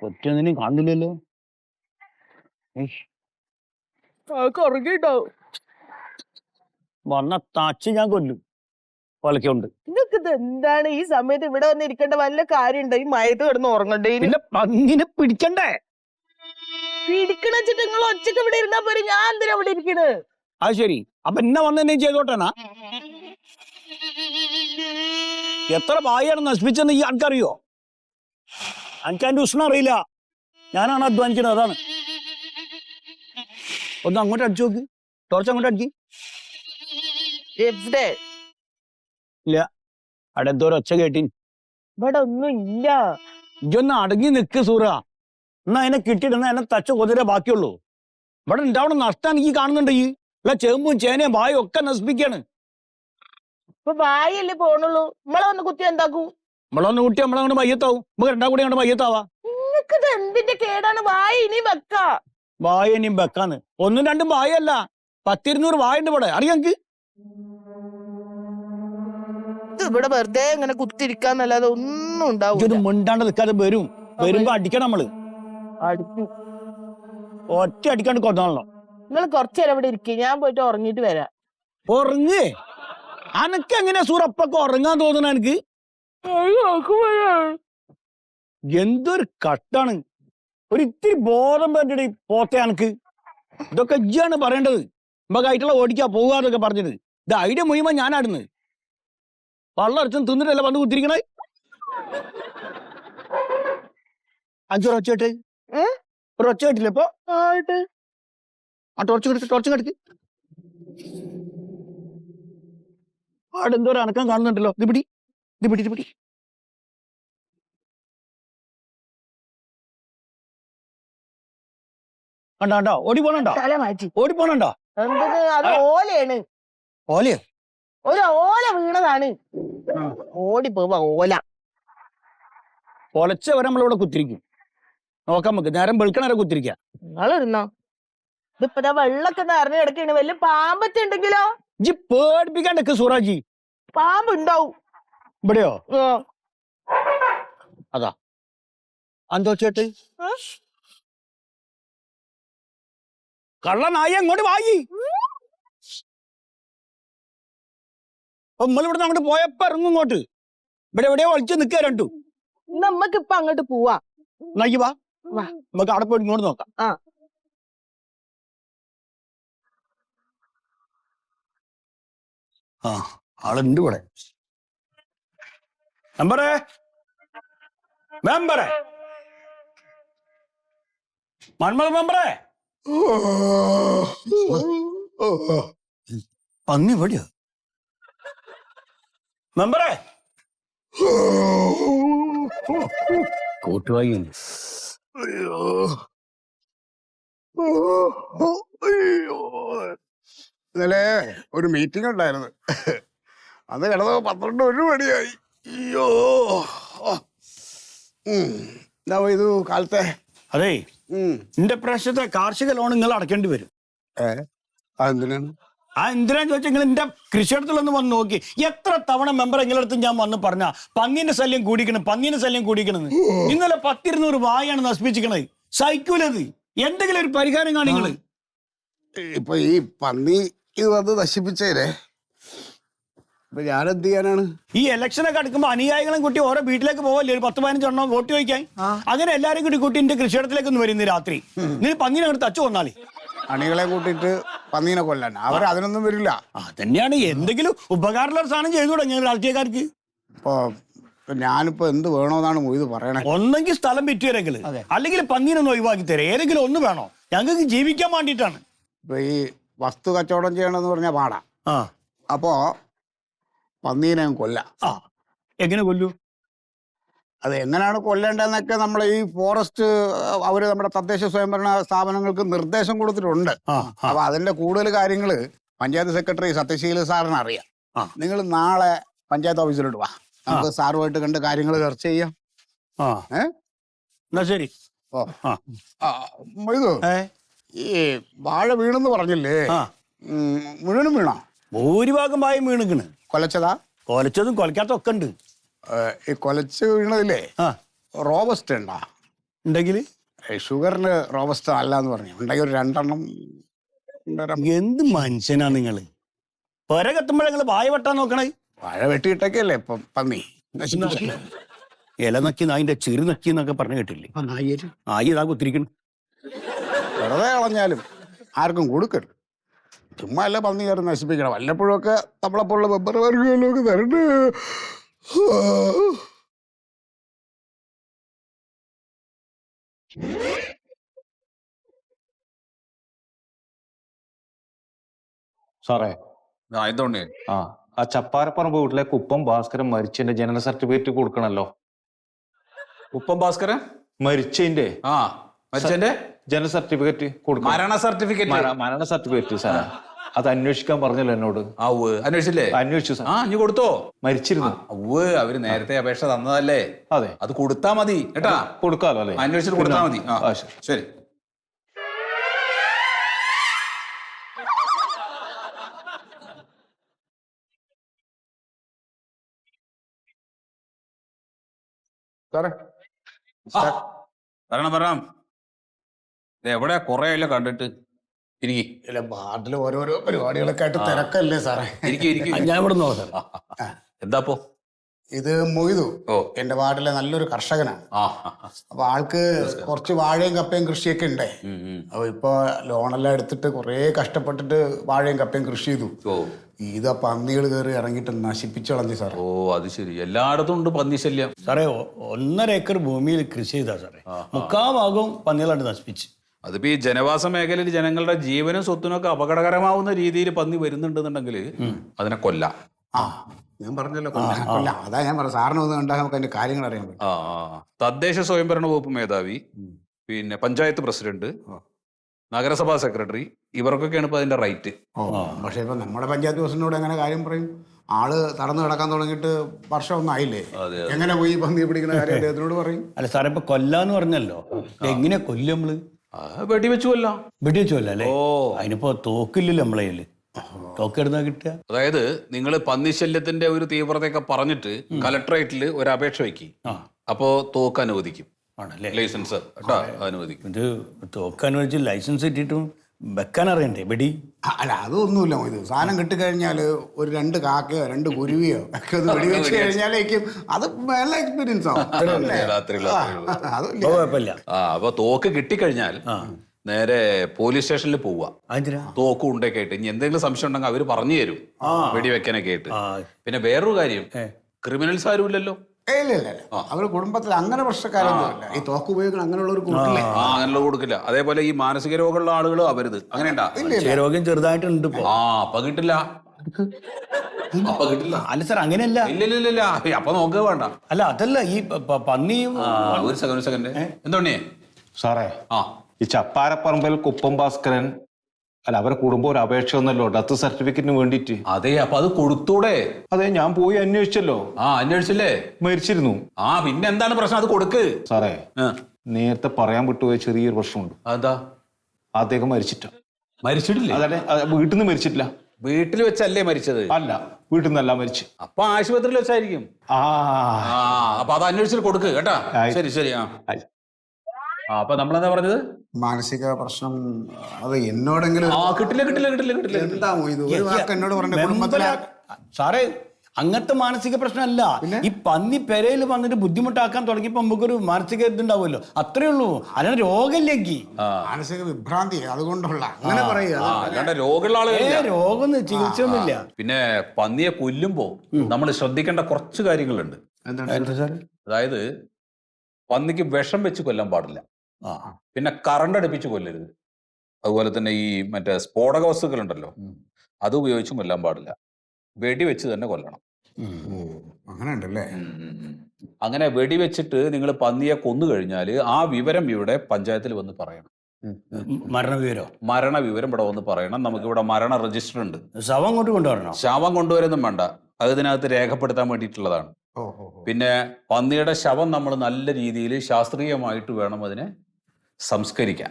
ഒറ്റൊന്നിനും കാണുന്നില്ലല്ലോ. ഉറങ്ങിണ്ടാവും. വന്ന തച്ച് ഞാൻ കൊല്ലും. ഒലക്കുണ്ട്. ഇതൊക്കെ എന്താണ് ഈ സമയത്ത് ഇവിടെ വന്ന് ഇരിക്കേണ്ട വല്ല കാര്യമുണ്ടോ? ഈ മയത്ത് കിടന്ന് ഉറങ്ങണ്ടേ? പിന്നെ പന്നിനെ പിടിക്കണ്ടേ? പിടിക്കണ വെച്ചിട്ട് നിങ്ങൾ ഒച്ചക്ക് ഇവിടെ ഇരുന്നാ പോരെ, ഞാൻ എന്തിനാ ഇവിടെ ഇരിക്കണ്? അത് ശരി. അപ്പൊ എന്നെ വന്നെ ചെയ്തോട്ടെന്നാ? എത്ര വായാണ് നശിപ്പിച്ചെന്ന് ഈ ആൾക്കറിയോ? എനിക്ക് അതിന്റെ ഉഷ്ണം അറിയില്ല. ഞാനാണ് അധ്വാനിക്കുന്നത്, അതാണ്. ഒന്ന് അങ്ങോട്ട് അടിച്ചു നോക്ക്. ടോർച്ച് അങ്ങോട്ട് അടിക്ക്. എവിടെ? ഇല്ല, അവിടെ എന്തോ ഒച്ച കേട്ടി. ഇവിടെ ഒന്നും ഇല്ല. ഇജൊന്ന് അടങ്ങി നിക്ക് സൂറ. എന്നാ അതിനെ കിട്ടിയിടുന്ന എന്നെ തച്ച കൊതിരെ ബാക്കിയുള്ളൂ. ഇവിടെ ഉണ്ടാവണ നഷ്ടം എനിക്ക് കാണുന്നുണ്ട്. ഈ അല്ല ചേമ്പും ചേനയും വായും ഒക്കെ നശിപ്പിക്കാണ്. ഇപ്പൊ വായല്ലേ പോണുള്ളൂ. നമ്മളെ ഒന്ന് കുത്തി എന്താക്കൂ? നമ്മളൊന്ന് കുട്ടി നമ്മളങ്ങോട്ട് മയ്യത്താവും. നമുക്ക് രണ്ടാം കൂടി അങ്ങോട്ട് മയ്യത്താവാ. നിങ്ങൾക്കിത് എന്തിന്റെ കേടാണ്? വായ ഇനി വെക്കാ. വായ ഇനിയും വെക്കാന്ന്. ഒന്നും രണ്ടും വായല്ല, 10-200 വായുണ്ട് ഇവിടെ. അറിയാം എനിക്ക്. ഇവിടെ വെറുതെ ഇങ്ങനെ കുത്തിരിക്കാന്നല്ലാതെ ഒന്നും ഉണ്ടാവും. മിണ്ടാണ്ട് നിൽക്കാതെ വരും. വരുമ്പോ അടിക്കണം നമ്മള്. അടുത്ത് ഒറ്റ അടിക്കാണ്ട് കൊന്നാണല്ലോ. നിങ്ങൾ കുറച്ചേരം ഇവിടെ ഇരിക്കും, ഞാൻ പോയിട്ട് ഉറങ്ങിട്ട് വരാം. ഉറങ്ങ്. അനക്ക് എങ്ങനെയാ സൂറപ്പൊക്കെ ഉറങ്ങാൻ തോന്നണ? എനിക്ക് എന്തൊരു കട്ടാണ്. ഒരു ഇത്തിരി ബോധം വേണ്ടി പോത്തെ അനക്ക്. ഇതൊക്കെ ഇജ്ജാണ് പറയേണ്ടത്. നമുക്ക് ആയിട്ടുള്ള ഓടിക്കാ പോകാന്നൊക്കെ പറഞ്ഞത്. ഇത് ഐഡിയ മുഴുവൻ ഞാനാടുന്നത്. വള്ളറച്ചും തിന്നിട്ടല്ല വന്ന് കുത്തിരിക്കണേ. അഞ്ചൊരൊച്ചേട്ട് ഒരു ഒച്ച കേട്ടില്ല ഇപ്പൊ? ആ ടോർച്ച് കെടുക്ക്. ആടെന്തോ ഒരു അനക്കം കാണുന്നുണ്ടല്ലോ. ഇത് പിടി. കണ്ടോ? ഓടി പോണോ? തല മാറ്റി ഓടി പോണോ? അത് ഓലയാണ്. ഓലയോ? ഒരു ഓല വീണതാണ്. ഓടി പോവാ ഓല. പൊലച്ചവരെ നമ്മളിവിടെ കുത്തിരിക്കും. നോക്കാൻ നമുക്ക് നേരം വെളുക്കണവരെ കുത്തിരിക്ക. നിങ്ങളിരുന്നോ? ഇതിപ്പോ വെള്ളൊക്കെ നിറഞ്ഞു കിടക്കാണ്. വലിയ പാമ്പൊക്കെ ഉണ്ടെങ്കിലോ? ജി പേടിപ്പിക്കാണ്ടൊക്കെ സൂറാജി. പാമ്പുണ്ടാവും ഇവിടെയോ? അതാ അന്തോ ചേട്ട് കള്ളനായി അങ്ങോട്ട് വായി. നമ്മളിവിടുന്ന് അങ്ങോട്ട് പോയപ്പോ ഇറങ്ങും ഇങ്ങോട്ട്. ഇവിടെ എവിടെയോ ഒളിച്ച് നിൽക്കുക രണ്ടു. നമ്മക്ക് ഇപ്പൊ അങ്ങോട്ട് പോവാ. നയ്യ വാ, നമുക്ക് അവിടെ പോയിട്ട് ഇങ്ങോട്ട് നോക്കാം. ആ ആളുണ്ട് ഇവിടെ. മെമ്പറേ മന്മത മെമ്പറേ. പന്നി എവിടെയോ മെമ്പറേ? കൂട്ടുവായി ഇന്നലെ ഒരു മീറ്റിംഗ് ഉണ്ടായിരുന്നു. അന്ന് കിടന്നത് 12 മണിയായി. അയ്യോ, എന്താ ഇത് കാലത്തെ? അതെ, എന്റെ പ്രാവശ്യത്തെ കാർഷിക ലോൺ നിങ്ങൾ അടക്കേണ്ടി വരും. അതെന്തിനാണ്? എന്തിനാന്ന് ചോദിച്ചാൽ നിങ്ങൾ എന്റെ കൃഷിയിടത്തിലൊന്ന് വന്ന് നോക്കി. എത്ര തവണ മെമ്പർ നിങ്ങളടുത്ത് ഞാൻ വന്ന് പറഞ്ഞ പന്നീന്റെ ശല്യം കൂടിക്കണെന്ന്. ഇന്നലെ 10-200 വായാണ് നശിപ്പിച്ചിക്കണത്. സൈക്കൂലത്. എന്തെങ്കിലും ഒരു പരിഹാരം കാണിങ്ങള്. ഇപ്പൊ ഈ പന്നി ഇത് വന്ന് നശിപ്പിച്ചേരെ ഇപ്പൊ ഞാനെന്ത് ചെയ്യാനാണ്? ഈ ഇലക്ഷനൊക്കെ അടുക്കുമ്പോ അനുയായികളും കൂട്ടി ഓരോ വീട്ടിലേക്ക് പോവല്ലേ, ഒരു 10-15 എണ്ണം വോട്ട് ചോദിക്കാൻ. അങ്ങനെ എല്ലാരും കൂട്ടി എന്റെ കൃഷിയിടത്തിലേക്ക് ഒന്ന് വരുന്നു രാത്രി. നീ പന്നീനെ അങ്ങോട്ട് തച്ചു കൊന്നാളി. അണികളെ കൂട്ടിയിട്ട് പന്നീനെ കൊല്ലാൻ അവർ അതിനൊന്നും വരില്ല. അതന്നെയാണ്. എന്തെങ്കിലും ഉപകാരമുള്ള ഒരു സാധനം ചെയ്തു തുടങ്ങിയ രാഷ്ട്രീയക്കാർക്ക്. ഇപ്പൊ ഞാനിപ്പോ എന്ത് വേണോന്നാണ് മൊയ്ത് പറയണേ? ഒന്നെങ്കിൽ സ്ഥലം വിറ്റുവരെങ്കിൽ, അല്ലെങ്കിൽ പന്നീനൊന്ന് ഒഴിവാക്കി തരാം. ഏതെങ്കിലും ഒന്ന് വേണോ? ഞങ്ങൾക്ക് ജീവിക്കാൻ വേണ്ടിയിട്ടാണ്. ഇപ്പൊ ഈ വസ്തു കച്ചവടം ചെയ്യണമെന്ന് പറഞ്ഞാൽ പാടാ. അപ്പോ പന്നീനെ കൊല്ലാം. എങ്ങനെ കൊല്ലൂ? അത് എങ്ങനെയാണ് കൊല്ലേണ്ടതെന്നൊക്കെ നമ്മളെ ഈ ഫോറസ്റ്റ് അവര് നമ്മുടെ തദ്ദേശ സ്വയംഭരണ സ്ഥാപനങ്ങൾക്ക് നിർദ്ദേശം കൊടുത്തിട്ടുണ്ട്. അപ്പൊ അതിന്റെ കൂടുതൽ കാര്യങ്ങള് പഞ്ചായത്ത് സെക്രട്ടറി സത്യശീല സാറിന് അറിയാം. നിങ്ങൾ നാളെ പഞ്ചായത്ത് ഓഫീസിലോട്ട് വാ, നമുക്ക് സാറുമായിട്ട് കണ്ട് കാര്യങ്ങൾ ചർച്ച ചെയ്യാം. എന്നാ ശരി. ഇത് ഈ വാഴ വീണെന്ന് പറഞ്ഞില്ലേ, മുഴുവനും വീണോ? ഭൂരിഭാഗം വായും വീണിക്കണ്. കൊലച്ചതാ? കൊലച്ചതും കൊലക്കാത്ത ഒക്കെ ഉണ്ട്. ഈ കൊലച്ച് വീണതില്ലേ റോബസ്റ്റ് ഉണ്ടാ? ഉണ്ടെങ്കിൽ ഷുഗറിന് റോബസ്റ്റ അല്ല എന്ന് പറഞ്ഞു. ഉണ്ടെങ്കിൽ ഒരു 2 എണ്ണം എന്ത് മനുഷ്യനാ നിങ്ങള്? പെര കത്തുമ്പോഴേ നിങ്ങൾ വായ വെട്ടാൻ നോക്കണേ. വാഴ വെട്ടിയിട്ടൊക്കെയല്ലേ ഇപ്പം പന്നി ഇല നക്കി നായിന്റെ ചെറു നക്കി എന്നൊക്കെ പറഞ്ഞു കേട്ടില്ലേ? ആയി ഇതാ കുത്തിരിക്കണം. വെറുതെ കളഞ്ഞാലും ആർക്കും കൊടുക്കരുത്. ചുമ്മാ അല്ല പന്നി കയറി നശിപ്പിക്കണം. വല്ലപ്പോഴും ഒക്കെ നമ്മളെപ്പോലുള്ള വെബ്ബർ വർഗങ്ങളിലൊക്കെ തരണ്ട്. സാറേ എന്തോണ്ണേ? ആ ചപ്പാരപ്പറമ്പ് വീട്ടിലെ കുപ്പം ഭാസ്കരൻ മരിച്ചതിന്റെ ജനന സർട്ടിഫിക്കറ്റ് കൊടുക്കണല്ലോ. ഉപ്പം ഭാസ്കരൻ മരിച്ചതിന്റെ മരിച്ചതിന്റെ ജനന സർട്ടിഫിക്കറ്റ് കൊടുക്കണം. മരണ സർട്ടിഫിക്കറ്റ്. മരണ സർട്ടിഫിക്കറ്റ് സാറേ, അത് അന്വേഷിക്കാൻ പറഞ്ഞല്ലോ എന്നോട്. അന്വേഷിച്ചില്ലേ? അന്വേഷിച്ചു സാർ. ഇനി കൊടുത്തോ? മരിച്ചിരുന്നു. അവര് നേരത്തെ അപേക്ഷ തന്നതല്ലേ? അതെ, അത് കൊടുത്താ മതി കേട്ടാ. കൊടുക്കാലോ അല്ലേ? അന്വേഷിച്ചിട്ട് കൊടുത്താ മതി. ശരി. പറയണം. എവിടെയാ കൊറേ ആയില്ല കണ്ടിട്ട്. ഇല്ല, വാർഡിൽ ഓരോരോ പരിപാടികളൊക്കെ ആയിട്ട് തിരക്കല്ലേ സാറേ. ഞാൻ ഇവിടെ നോക്കാം. എന്താപ്പോ? ഇത് മൊയ്തു എന്റെ വാർഡിലെ നല്ലൊരു കർഷകനാണ്. അപ്പൊ ആൾക്ക് കുറച്ച് വാഴയും കപ്പയും കൃഷിയൊക്കെ ഉണ്ടേ. അപ്പൊ ഇപ്പൊ ലോണെല്ലാം എടുത്തിട്ട് കുറെ കഷ്ടപ്പെട്ടിട്ട് വാഴയും കപ്പയും കൃഷി ചെയ്തു. ഇതാ പന്നികൾ കയറി ഇറങ്ങിയിട്ട് നശിപ്പിച്ചു കളഞ്ഞു സാറേ. അത് ശരി. എല്ലായിടത്തും ഉണ്ട് പന്നി ശല്യം സാറേ. 1.5 ഏക്കർ ഭൂമിയിൽ കൃഷി ചെയ്താ സാറേ, 3/4 ഭാഗവും പന്നികളാണ്ട് നശിപ്പിച്ച്. അതിപ്പോ ഈ ജനവാസ മേഖലയിൽ ജനങ്ങളുടെ ജീവനും സ്വത്തിനും ഒക്കെ അപകടകരമാവുന്ന രീതിയിൽ പന്നി വരുന്നുണ്ടെന്നുണ്ടെങ്കിൽ അതിനെ കൊല്ലാം. ഞാൻ പറഞ്ഞല്ലോ കൊല്ലാം. അതാ ഞാൻ പറഞ്ഞു സാറിന് ഒന്ന് കണ്ടാൽ നമുക്ക് അതിന്റെ കാര്യങ്ങൾ അറിയാൻ പറ്റും. തദ്ദേശ സ്വയംഭരണ വകുപ്പ് മേധാവി, പിന്നെ പഞ്ചായത്ത് പ്രസിഡന്റ്, നഗരസഭാ സെക്രട്ടറി, ഇവർക്കൊക്കെയാണ് ഇപ്പൊ അതിന്റെ റൈറ്റ്. പക്ഷെ ഇപ്പൊ നമ്മുടെ പഞ്ചായത്ത് പ്രസിഡന്റിനോട് എങ്ങനെ കാര്യം പറയും? ആള് തടന്നു കിടക്കാൻ തുടങ്ങിയിട്ട് വർഷമൊന്നും ആയില്ലേ. എങ്ങനെ പോയി പന്നി പിടിക്കുന്ന കാര്യം അദ്ദേഹത്തിനോട് പറയും? അല്ല സാറേ, ഇപ്പൊ കൊല്ലാന്ന് പറഞ്ഞല്ലോ, എങ്ങനെ കൊല്ലും നമ്മള്? വെടിവെച്ചുവല്ല. വെടിവെച്ചുവല്ല അല്ലേ? അതിനിപ്പോ തോക്കില്ലല്ലോ നമ്മളെ കയ്യില്. തോക്കെടുന്നാ കിട്ടുക. അതായത് നിങ്ങൾ പന്നിശല്യത്തിന്റെ ഒരു തീവ്രതയൊക്കെ പറഞ്ഞിട്ട് കലക്ടറേറ്റിൽ ഒരു അപേക്ഷ വയ്ക്കും. അപ്പോ തോക്ക് അനുവദിക്കും. ആണല്ലേ? ലൈസൻസ് അനുവദിക്കും. ഇത് തോക്ക് അനുവദിച്ച് ലൈസൻസ് കിട്ടിയിട്ടും വെക്കാൻ അറിയണ്ടേ വെടി? അല്ല, അതൊന്നുമില്ല. ഇത് സാധനം കിട്ടിക്കഴിഞ്ഞാല് ഒരു 2 കാക്കയോ 2 കുരുവിയോ ഒക്കെ ഒന്ന് വെടിവെച്ച് കഴിഞ്ഞാലേക്കും അത് നല്ല എക്സ്പീരിയൻസ് ആവും. കുഴപ്പമില്ല. അപ്പൊ തോക്ക് കിട്ടിക്കഴിഞ്ഞാൽ നേരെ പോലീസ് സ്റ്റേഷനിൽ പോവുക. തോക്കും ഉണ്ടൊക്കെ ആയിട്ട് ഇനി എന്തെങ്കിലും സംശയം ഉണ്ടെങ്കിൽ അവര് പറഞ്ഞു തരും വെടിവെക്കാനൊക്കെ ആയിട്ട്. പിന്നെ വേറൊരു കാര്യം, ക്രിമിനൽസ് ആരും ഇല്ലല്ലോ. ഇല്ല, അവര് കുടുംബത്തിൽ അങ്ങനെ പ്രശ്നക്കാരൊന്നുമില്ല. ഈ തോക്ക് ഉപയോഗിക്കണം അങ്ങനെയുള്ളവർ കൊടുക്കില്ല. അങ്ങനെയുള്ള കൊടുക്കില്ല. അതേപോലെ ഈ മാനസിക രോഗമുള്ള ആളുകളും അവരുത് അങ്ങനെയുണ്ടാ. രോഗം ചെറുതായിട്ടുണ്ട്. അപ്പൊ കിട്ടില്ല. അല്ല സാർ, അങ്ങനെയല്ല. ഇല്ല അപ്പൊ നോക്കുക വേണ്ട. അല്ല അതല്ല, ഈ പന്നിയും. ഒരു സെക്കൻഡ് എന്തോണ്ണേ സാറേ, ഈ ചപ്പാരപ്പറമ്പിൽ കുപ്പം ഭാസ്കരൻ അല്ല അവരെ കുടുംബം ഒരു അപേക്ഷ ഒന്നല്ലോ ഡെത്ത് സർട്ടിഫിക്കറ്റിന് വേണ്ടിട്ട്. അതെ, അപ്പൊ അത് കൊടുത്തൂടെ? അതെ, ഞാൻ പോയി അന്വേഷിച്ചല്ലോ. അന്വേഷിച്ചില്ലേ? മരിച്ചിരുന്നു. പിന്നെ എന്താണ് പ്രശ്നം? അത് കൊടുക്ക് സാറേ. നേരത്തെ പറയാൻ വിട്ടുപോയ ചെറിയൊരു പ്രശ്നമുണ്ട്. അതാ, അദ്ദേഹം മരിച്ചിട്ടില്ല. വീട്ടിൽ നിന്ന് മരിച്ചിട്ടില്ല. വീട്ടിൽ വെച്ചല്ലേ മരിച്ചത്? അല്ല, വീട്ടിൽ നിന്നല്ല മരിച്ചു. അപ്പൊ ആശുപത്രിയിൽ വെച്ചായിരിക്കും. അപ്പൊ അത് അന്വേഷിച്ചിട്ട് കൊടുക്ക് കേട്ടാ. ശരി. അപ്പൊ നമ്മളെന്താ പറഞ്ഞത്? മാനസിക പ്രശ്നം. അത് എന്നോടെങ്കിലും കിട്ടില്ല. എന്താ ഇത് ഒരു വാക്ക് എന്നോട് പറഞ്ഞ സാറേ, അങ്ങനത്തെ മാനസിക പ്രശ്നമല്ല. ഈ പന്നി പെരയിൽ വന്നിട്ട് ബുദ്ധിമുട്ടാക്കാൻ തുടങ്ങിയപ്പോ നമുക്കൊരു മാനസിക ഇതുണ്ടാവുമല്ലോ, അത്രേ ഉള്ളൂ. അല്ലാതെ രോഗമില്ലെങ്കിൽ മാനസിക വിഭ്രാന്തി അതുകൊണ്ടുള്ള അങ്ങനെ പറയുക. രോഗം ചികിത്സ ഒന്നുമില്ല. പിന്നെ പന്നിയെ കൊല്ലുമ്പോ നമ്മൾ ശ്രദ്ധിക്കേണ്ട കുറച്ച് കാര്യങ്ങളുണ്ട്. അതായത് പന്നിക്ക് വിഷം വെച്ച് കൊല്ലാൻ പാടില്ല. പിന്നെ കറണ്ട് അടുപ്പിച്ച് കൊല്ലരുത്. അതുപോലെ തന്നെ ഈ മറ്റേ സ്ഫോടക വസ്തുക്കൾ ഉണ്ടല്ലോ, അത് ഉപയോഗിച്ചും കൊല്ലാൻ പാടില്ല. വെടിവെച്ച് തന്നെ കൊല്ലണം. അങ്ങനെ ഉണ്ടല്ലേ? അങ്ങനെ വെടിവെച്ചിട്ട് നിങ്ങൾ പന്നിയെ കൊന്നു കഴിഞ്ഞാൽ ആ വിവരം ഇവിടെ പഞ്ചായത്തിൽ വന്ന് പറയണം. മരണവിവരം ഇവിടെ വന്ന് പറയണം. നമുക്കിവിടെ മരണ രജിസ്റ്റർ ഉണ്ട്. ശവം കൊണ്ടുവരണം. ശവം കൊണ്ടുവരുന്നും വേണ്ട, അത് ഇതിനകത്ത് രേഖപ്പെടുത്താൻ വേണ്ടിയിട്ടുള്ളതാണ്. പിന്നെ പന്നിയുടെ ശവം നമ്മൾ നല്ല രീതിയിൽ ശാസ്ത്രീയമായിട്ട് വേണം അതിനെ സംസ്കരിക്കാൻ.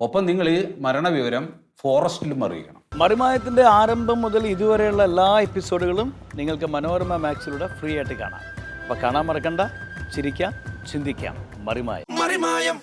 ഒപ്പം നിങ്ങൾ ഈ മരണവിവരം ഫോറസ്റ്റിലും അറിയിക്കണം. മറിമായത്തിന്റെ ആരംഭം മുതൽ ഇതുവരെയുള്ള എല്ലാ എപ്പിസോഡുകളും നിങ്ങൾക്ക് മനോരമ മാക്സിലൂടെ ഫ്രീ ആയിട്ട് കാണാം. അപ്പൊ കാണാൻ മറക്കണ്ട. ചിരിക്കാം, ചിന്തിക്കാം. മറിമായം. മായം